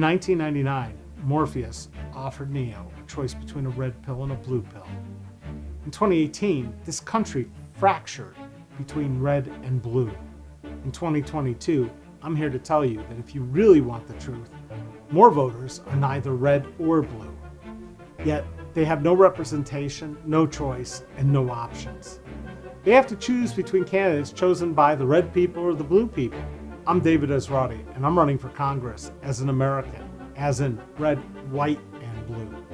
In 1999, Morpheus offered Neo a choice between a red pill and a blue pill. In 2018, this country fractured between red and blue. In 2022, I'm here to tell you that if you really want the truth, more voters are neither red or blue. Yet, they have no representation, no choice, and no options. They have to choose between candidates chosen by the red people or the blue people. I'm David Esrati, and I'm running for Congress as an American, as in red, white, and blue.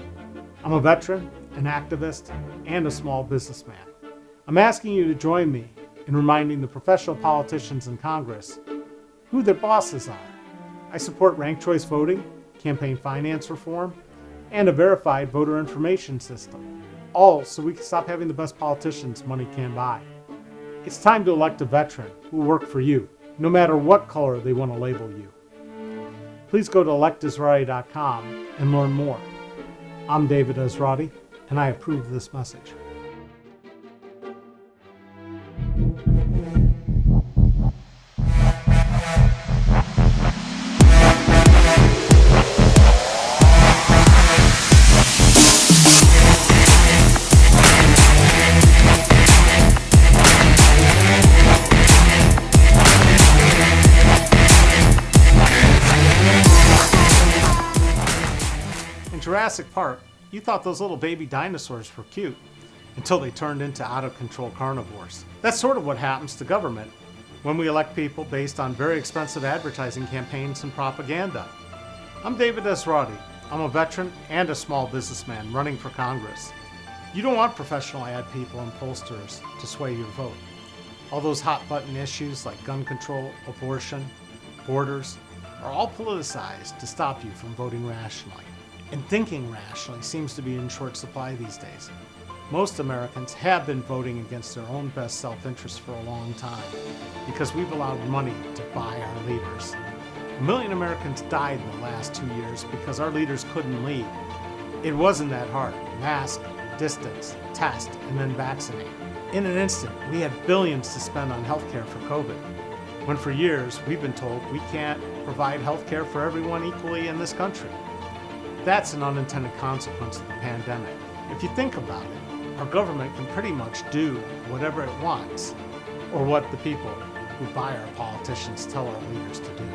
I'm a veteran, an activist, and a small businessman. I'm asking you to join me in reminding the professional politicians in Congress who their bosses are. I support ranked choice voting, campaign finance reform, and a verified voter information system, all so we can stop having the best politicians money can buy. It's time to elect a veteran who will work for you, no matter what color they want to label you. Please go to electesrati.com and learn more. I'm David Esrati, and I approve this message. Jurassic Park, you thought those little baby dinosaurs were cute until they turned into out-of-control carnivores. That's sort of what happens to government when we elect people based on very expensive advertising campaigns and propaganda. I'm David Esrati. I'm a veteran and a small businessman running for Congress. You don't want professional ad people and pollsters to sway your vote. All those hot-button issues like gun control, abortion, borders are all politicized to stop you from voting rationally. And thinking rationally seems to be in short supply these days. Most Americans have been voting against their own best self-interest for a long time because we've allowed money to buy our leaders. 1 million Americans died in the last 2 years because our leaders couldn't lead. It wasn't that hard. Mask, distance, test, and then vaccinate. In an instant, we had billions to spend on healthcare for COVID, when for years we've been told we can't provide healthcare for everyone equally in this country. That's an unintended consequence of the pandemic. If you think about it, our government can pretty much do whatever it wants, or what the people who buy our politicians tell our leaders to do.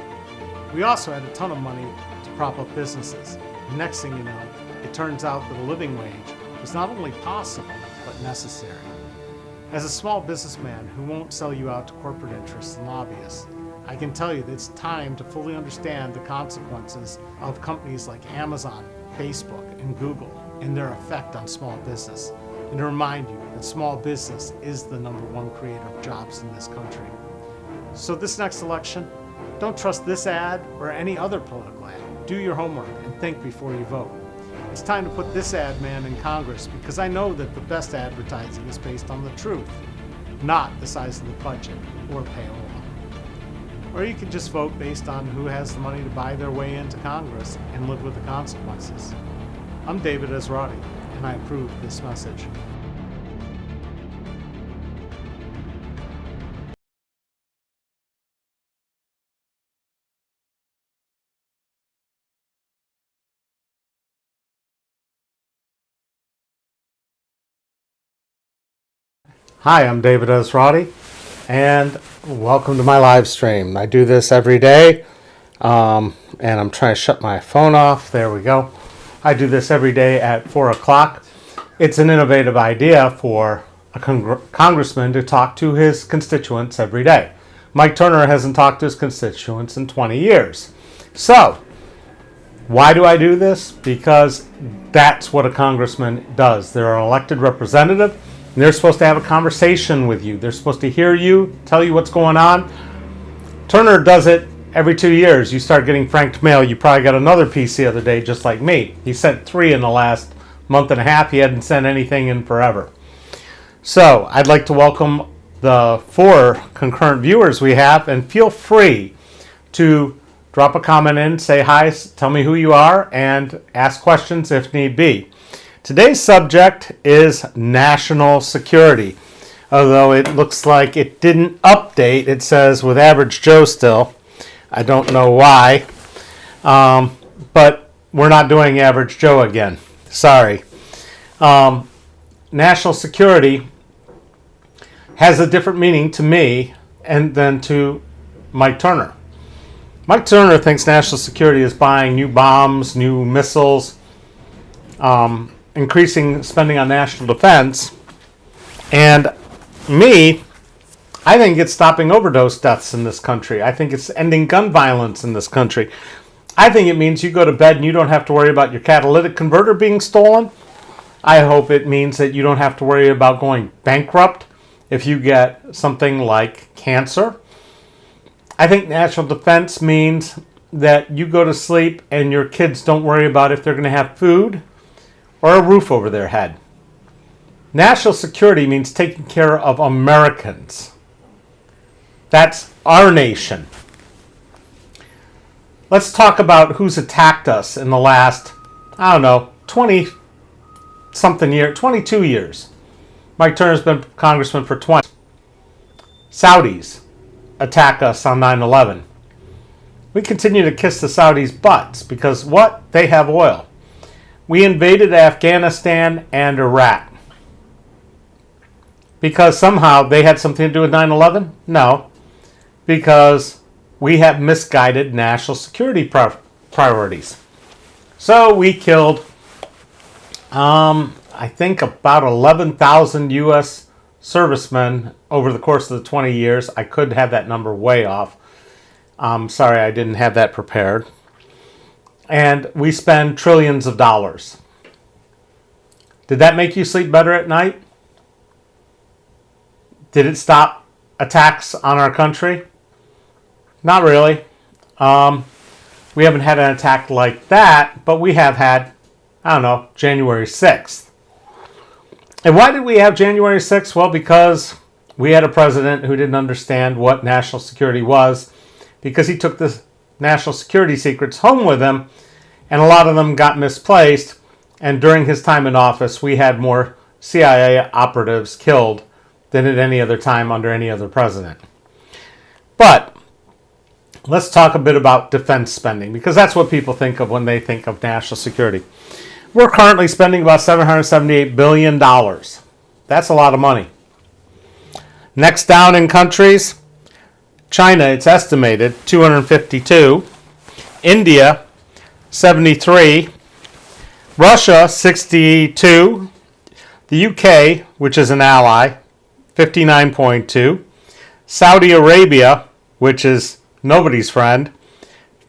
We also had a ton of money to prop up businesses. The next thing you know, it turns out that a living wage was not only possible, but necessary. As a small businessman who won't sell you out to corporate interests and lobbyists, I can tell you that it's time to fully understand the consequences of companies like Amazon, Facebook, and Google and their effect on small business, and to remind you that small business is the #1 creator of jobs in this country. So this next election, don't trust this ad or any other political ad. Do your homework and think before you vote. It's time to put this ad man in Congress because I know that the best advertising is based on the truth, not the size of the budget or payola. Or you can just vote based on who has the money to buy their way into Congress and live with the consequences. I'm David Esrati, and I approve this message. Hi, I'm David Esrati, and welcome to my live stream. I do this every day, and I'm trying to shut my phone off. There we go. I do this every day at 4 o'clock. It's an innovative idea for a congressman to talk to his constituents every day. Mike Turner hasn't talked to his constituents in 20 years. So, why do I do this? Because that's what a congressman does. They're an elected representative. And they're supposed to have a conversation with you. They're supposed to hear you, tell you what's going on. Turner does it every 2 years. You start getting franked mail. You probably got another piece the other day, just like me. He sent 3 in the last month and a half. He hadn't sent anything in forever. So I'd like to welcome the 4 concurrent viewers we have, and feel free to drop a comment in, say hi, tell me who you are, and ask questions if need be. Today's subject is national security. Although it looks like it didn't update, it says with Average Joe still. I don't know why. but we're not doing Average Joe again. Sorry. National security has a different meaning to me and than to Mike Turner. Mike Turner thinks national security is buying new bombs, new missiles, increasing spending on national defense. And me, I think it's stopping overdose deaths in this country. I think it's ending gun violence in this country. I think it means you go to bed and you don't have to worry about your catalytic converter being stolen. I hope it means that you don't have to worry about going bankrupt if you get something like cancer. I think national defense means that you go to sleep and your kids don't worry about if they're going to have food or a roof over their head. National security means taking care of Americans. That's our nation. Let's talk about who's attacked us in the last, 22 years. Mike Turner's been congressman for 20. Saudis attack us on 9/11. We continue to kiss the Saudis' butts because what? They have oil. We invaded Afghanistan and Iraq. Because somehow they had something to do with 9/11? No. Because we have misguided national security priorities. So we killed, I think, about 11,000 U.S. servicemen over the course of the 20 years. I could have that number way off. Sorry, I didn't have that prepared. And we spend trillions of dollars. Did that make you sleep better at night? Did it stop attacks on our country? Not really. We haven't had an attack like that, but we have had, January 6th. And why did we have January 6th? Well, because we had a president who didn't understand what national security was, because he took the national security secrets home with him, and a lot of them got misplaced. And during his time in office, we had more CIA operatives killed than at any other time under any other president. But let's talk a bit about defense spending, because that's what people think of when they think of national security. We're currently spending about $778 billion. That's a lot of money. Next down in countries, China, it's estimated, 252. India, 73. Russia, 62. The UK, which is an ally, 59.2. Saudi Arabia, which is nobody's friend,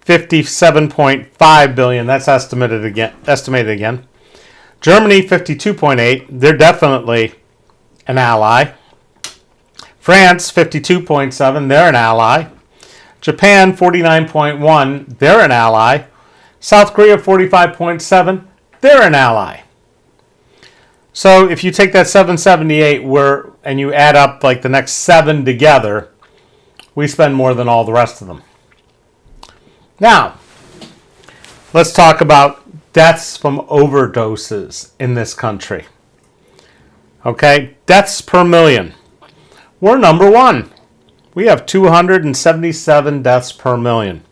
57.5 billion. That's estimated again. Germany, 52.8. They're definitely an ally. France, 52.7. They're an ally. Japan, 49.1. They're an ally. South Korea, 45.7. They're an ally. So if you take that 778 and you add up like the next 7 together, we spend more than all the rest of them. Now, let's talk about deaths from overdoses in this country. Okay, deaths per million. We're number 1. We have 277 deaths per million.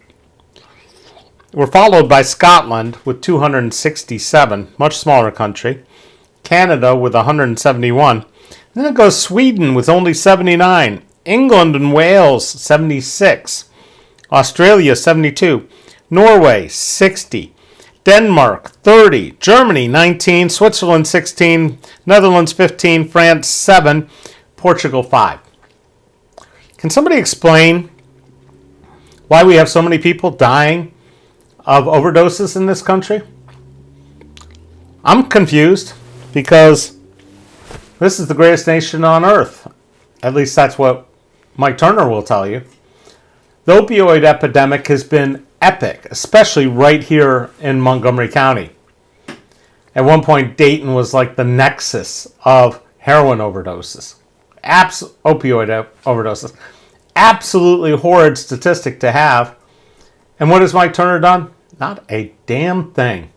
We're followed by Scotland with 267, much smaller country. Canada with 171. Then it goes Sweden with only 79. England and Wales, 76. Australia, 72. Norway, 60. Denmark, 30. Germany, 19. Switzerland, 16. Netherlands, 15. France, 7. Portugal, 5. Can somebody explain why we have so many people dying of overdoses in this country? I'm confused because this is the greatest nation on earth. At least that's what Mike Turner will tell you. The opioid epidemic has been epic, especially right here in Montgomery County. At one point, Dayton was like the nexus of heroin overdoses. Opioid overdoses. Absolutely horrid statistic to have. And what has Mike Turner done? Not a damn thing.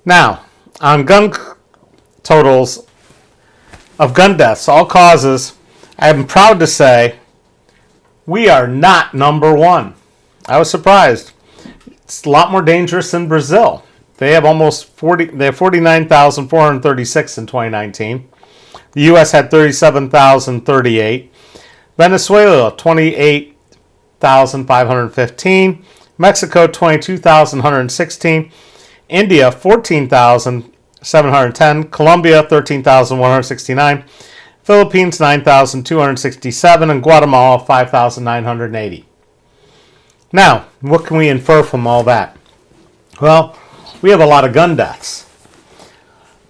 Now, on gun totals of gun deaths, all causes, I am proud to say we are not number 1. I was surprised. It's a lot more dangerous than Brazil. They have they have 49,436 in 2019. The US had 37,038. Venezuela, 28,515. Mexico, 22,116. India, 14,710. Colombia, 13,169. Philippines, 9,267. And Guatemala, 5,980. Now, what can we infer from all that? Well, we have a lot of gun deaths.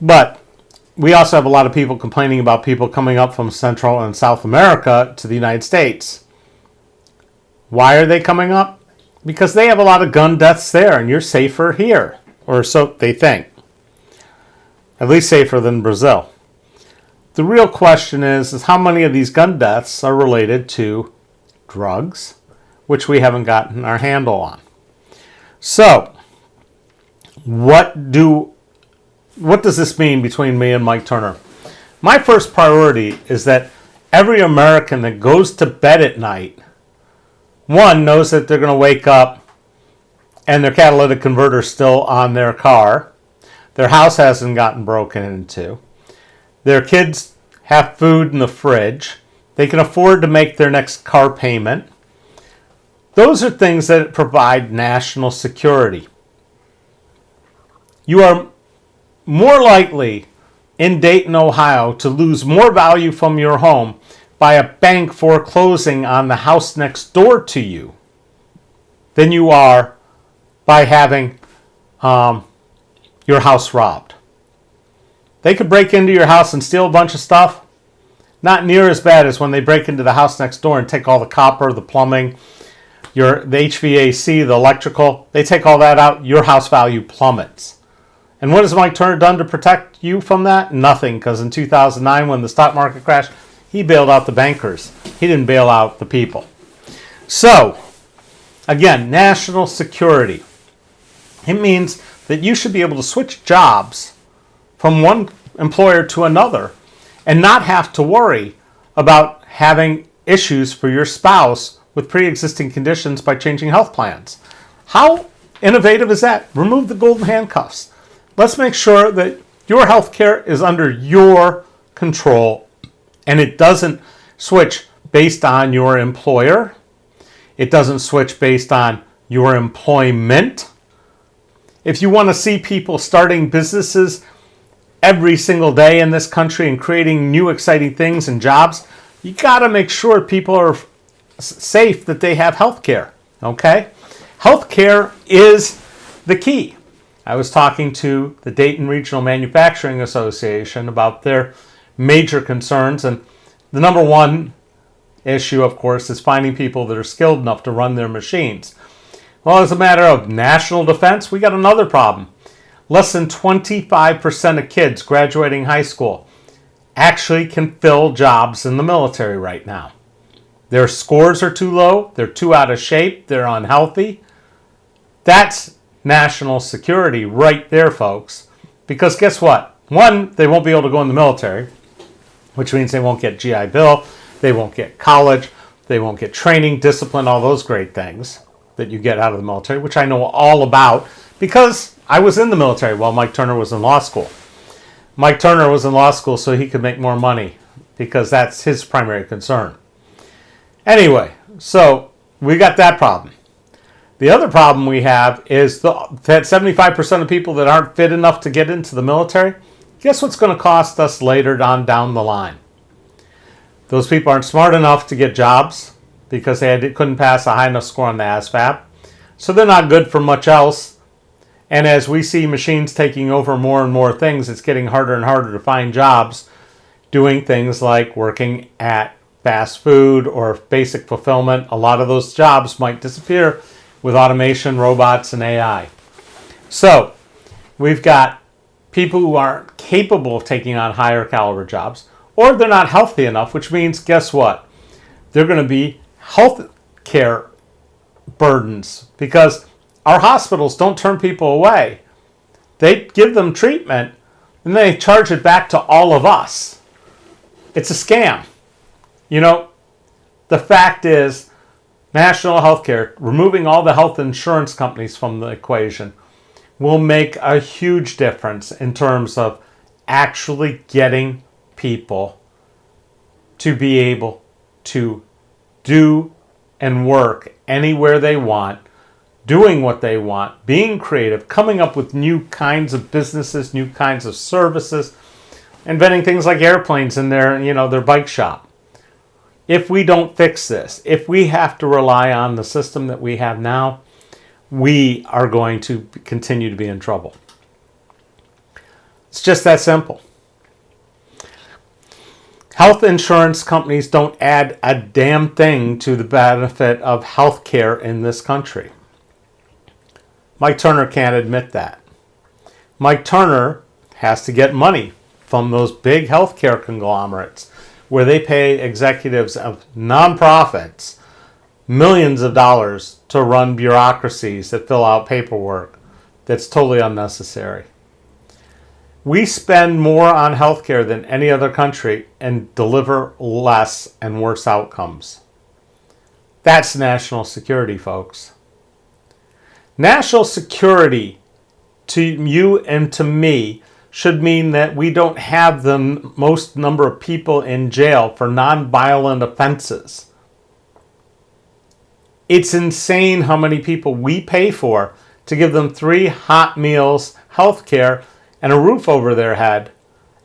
But we also have a lot of people complaining about people coming up from Central and South America to the United States. Why are they coming up? Because they have a lot of gun deaths there, and you're safer here. Or so they think. At least safer than Brazil. The real question is how many of these gun deaths are related to drugs, which we haven't gotten our handle on. So, what does this mean between me and Mike Turner? My first priority is that every American that goes to bed at night, one, knows that they're going to wake up and their catalytic converter is still on their car, their house hasn't gotten broken into, their kids have food in the fridge, they can afford to make their next car payment. Those are things that provide national security. You are more likely in Dayton, Ohio, to lose more value from your home by a bank foreclosing on the house next door to you than you are by having your house robbed. They could break into your house and steal a bunch of stuff. Not near as bad as when they break into the house next door and take all the copper, the plumbing, the HVAC, the electrical. They take all that out, your house value plummets. And what has Mike Turner done to protect you from that? Nothing, because in 2009 when the stock market crashed, he bailed out the bankers. He didn't bail out the people. So, again, national security. It means that you should be able to switch jobs from one employer to another and not have to worry about having issues for your spouse with pre-existing conditions by changing health plans. How innovative is that? Remove the golden handcuffs. Let's make sure that your health care is under your control and it doesn't switch based on your employer. It doesn't switch based on your employment. If you want to see people starting businesses every single day in this country and creating new exciting things and jobs, you got to make sure people are safe, that they have health care. Okay? Health care is the key. I was talking to the Dayton Regional Manufacturing Association about their major concerns, and the number one issue, of course, is finding people that are skilled enough to run their machines. Well, as a matter of national defense, we got another problem. Less than 25% of kids graduating high school actually can fill jobs in the military right now. Their scores are too low, they're too out of shape, they're unhealthy. That's national security right there, folks. Because guess what? One, they won't be able to go in the military, which means they won't get GI Bill, they won't get college, they won't get training, discipline, all those great things that you get out of the military, which I know all about because I was in the military while Mike Turner was in law school. Mike Turner was in law school so he could make more money because that's his primary concern. Anyway, so we got that problem. The other problem we have is that 75% of people that aren't fit enough to get into the military, guess what's going to cost us later on down the line? Those people aren't smart enough to get jobs because they couldn't pass a high enough score on the ASVAB. So they're not good for much else. And as we see machines taking over more and more things, it's getting harder and harder to find jobs doing things like working at fast food or basic fulfillment. A lot of those jobs might disappear with automation, robots, and AI. So we've got people who aren't capable of taking on higher caliber jobs, or they're not healthy enough, which means, guess what? They're going to be health care burdens because our hospitals don't turn people away. They give them treatment and they charge it back to all of us. It's a scam. You know, the fact is, National healthcare, removing all the health insurance companies from the equation, will make a huge difference in terms of actually getting people to be able to do and work anywhere they want, doing what they want, being creative, coming up with new kinds of businesses, new kinds of services, inventing things like airplanes in their bike shop. If we don't fix this, if we have to rely on the system that we have now, we are going to continue to be in trouble. It's just that simple. Health insurance companies don't add a damn thing to the benefit of health care in this country. Mike Turner can't admit that. Mike Turner has to get money from those big healthcare conglomerates where they pay executives of nonprofits millions of dollars to run bureaucracies that fill out paperwork that's totally unnecessary. We spend more on healthcare than any other country and deliver less and worse outcomes. That's national security, folks. National security to you and to me should mean that we don't have the most number of people in jail for non-violent offenses. It's insane how many people we pay for to give them 3 hot meals, health care, and a roof over their head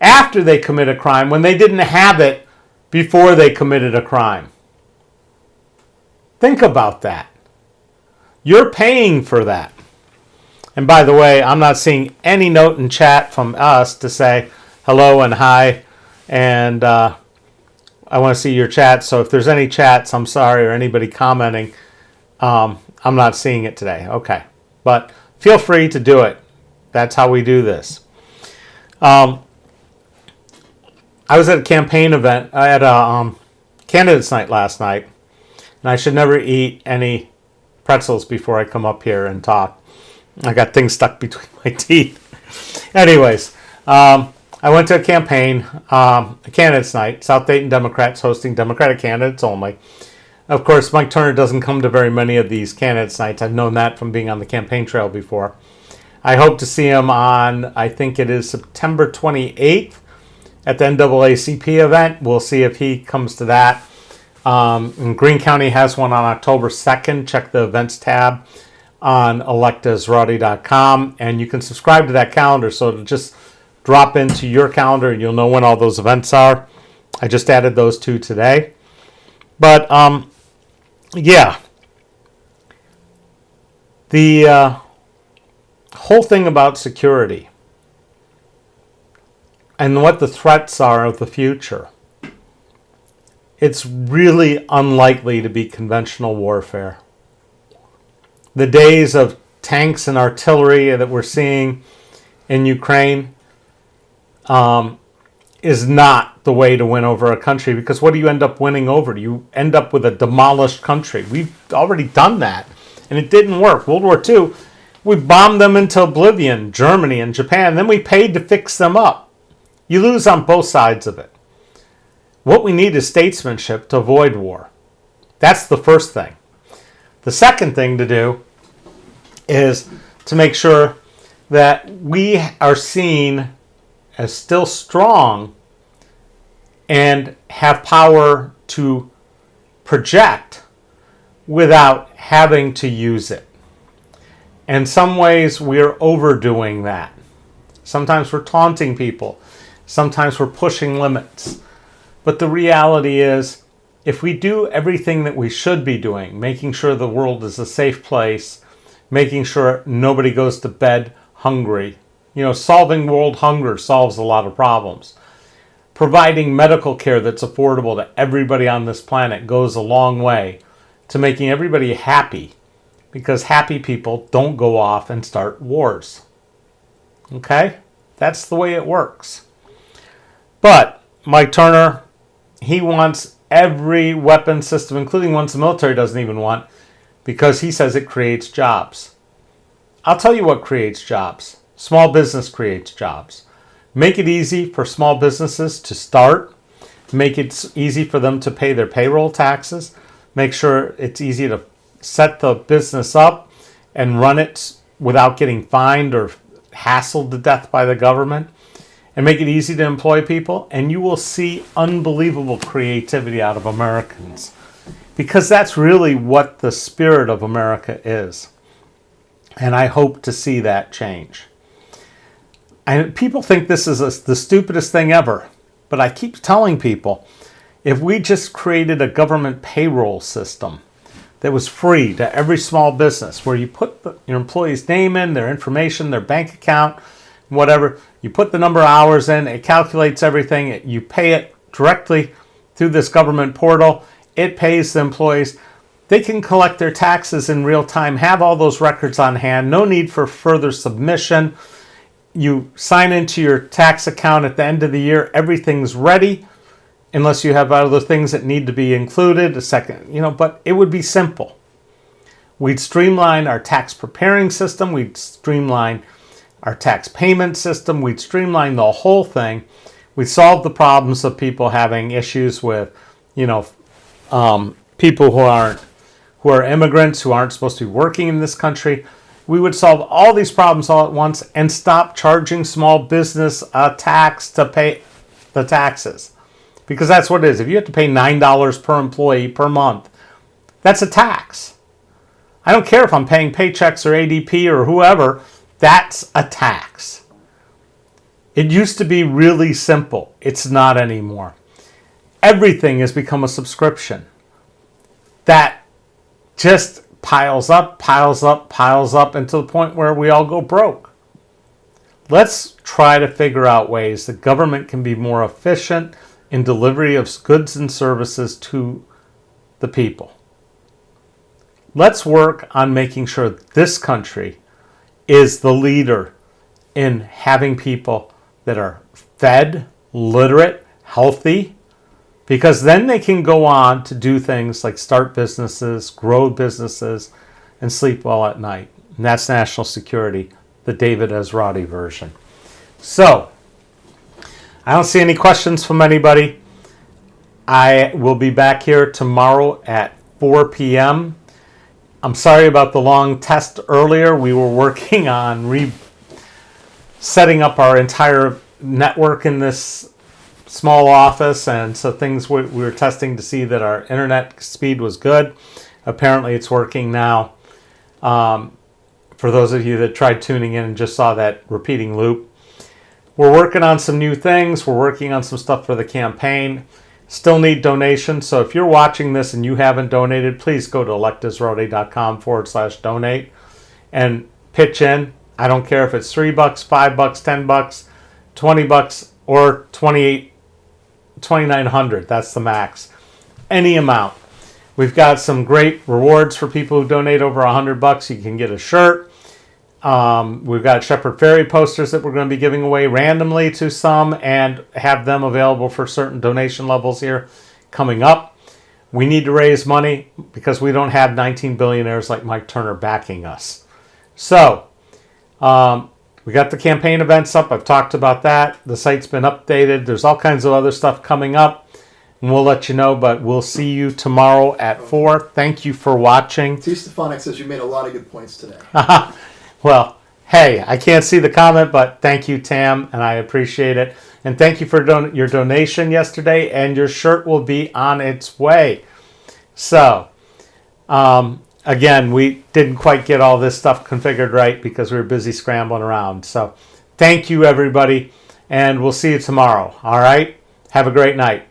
after they commit a crime when they didn't have it before they committed a crime. Think about that. You're paying for that. And by the way, I'm not seeing any note in chat from us to say hello and hi. And I want to see your chat. So if there's any chats, I'm sorry, or anybody commenting, I'm not seeing it today. Okay. But feel free to do it. That's how we do this. I was at a campaign event. I had a candidates night last night. And I should never eat any pretzels before I come up here and talk. I got things stuck between my teeth. Anyways, I went to a campaign, a candidates night. South Dayton Democrats hosting Democratic candidates only. Of course, Mike Turner doesn't come to very many of these candidates nights. I've known that from being on the campaign trail before. I hope to see him on, I think it is September 28th at the NAACP event. We'll see if he comes to that. And Greene County has one on October 2nd. Check the events tab on electasrati.com, and you can subscribe to that calendar so it'll just drop into your calendar and you'll know when all those events are. I just added those 2 today. But yeah, the whole thing about security and what the threats are of the future, it's really unlikely to be conventional warfare. The days of tanks and artillery that we're seeing in Ukraine is not the way to win over a country, because what do you end up winning over? You end up with a demolished country. We've already done that, and it didn't work. World War II, we bombed them into oblivion, Germany and Japan, then we paid to fix them up. You lose on both sides of it. What we need is statesmanship to avoid war. That's the first thing. The second thing to do is to make sure that we are seen as still strong and have power to project without having to use it. In some ways, we're overdoing that. Sometimes we're taunting people. Sometimes we're pushing limits. But the reality is, if we do everything that we should be doing, making sure the world is a safe place, making sure nobody goes to bed hungry, solving world hunger solves a lot of problems. Providing medical care that's affordable to everybody on this planet goes a long way to making everybody happy, because happy people don't go off and start wars. Okay? That's the way it works. But Mike Turner, he wants every weapon system, including ones the military doesn't even want, because he says it creates jobs. I'll tell you what creates jobs. Small business creates jobs. Make it easy for small businesses to start. Make it easy for them to pay their payroll taxes. make sure it's easy to set the business up and run it without getting fined or hassled to death by the government, and make it easy to employ people, and you will see unbelievable creativity out of Americans, because that's really what the spirit of America is. And I hope to see that change. And people think this is the stupidest thing ever, but I keep telling people, if we just created a government payroll system that was free to every small business, where you put your employee's name in, their information, their bank account, whatever, you put the number of hours in, it calculates everything, you pay it directly through this government portal, it pays the employees, they can collect their taxes in real time, have all those records on hand, no need for further submission. You sign into your tax account at the end of the year, everything's ready, unless you have other things that need to be included, but it would be simple. We'd streamline our tax preparing system, we'd streamline our tax payment system, we'd streamline the whole thing. We'd solve the problems of people having issues with, people who are immigrants, who aren't supposed to be working in this country. We would solve all these problems all at once and stop charging small business a tax to pay the taxes. Because that's what it is. If you have to pay $9 per employee per month, that's a tax. I don't care if I'm paying Paychex or ADP or whoever, that's a tax. It used to be really simple. It's not anymore. Everything has become a subscription. That just piles up until the point where we all go broke. Let's try to figure out ways that government can be more efficient in delivery of goods and services to the people. Let's work on making sure this country is the leader in having people that are fed, literate, healthy, because then they can go on to do things like start businesses, grow businesses, and sleep well at night. And that's national security, the David Esrati version. So, I don't see any questions from anybody. I will be back here tomorrow at 4 p.m. I'm sorry about the long test earlier. We were working on setting up our entire network in this small office, and so things we were testing to see that our internet speed was good. Apparently it's working now. For those of you that tried tuning in and just saw that repeating loop, we're working on some new things. We're working on some stuff for the campaign. Still need donations. So if you're watching this and you haven't donated, please go to electesroti.com/donate and pitch in. I don't care if it's $3, $5, $10, $20, or $2,900. That's the max. Any amount. We've got some great rewards for people who donate over $100. You can get a shirt. We've got Shepherd Ferry posters that we're going to be giving away randomly to some and have them available for certain donation levels here coming up. We need to raise money because we don't have 19 billionaires like Mike Turner backing us. So, we got the campaign events up. I've talked about that. The site's been updated. There's all kinds of other stuff coming up, and we'll let you know, but we'll see you tomorrow at 4. Thank you for watching. T. Stefanik says you made a lot of good points today. Well, hey, I can't see the comment, but thank you, Tam, and I appreciate it. And thank you for your donation yesterday, and your shirt will be on its way. So, again, we didn't quite get all this stuff configured right because we were busy scrambling around. So, thank you, everybody, and we'll see you tomorrow. All right? Have a great night.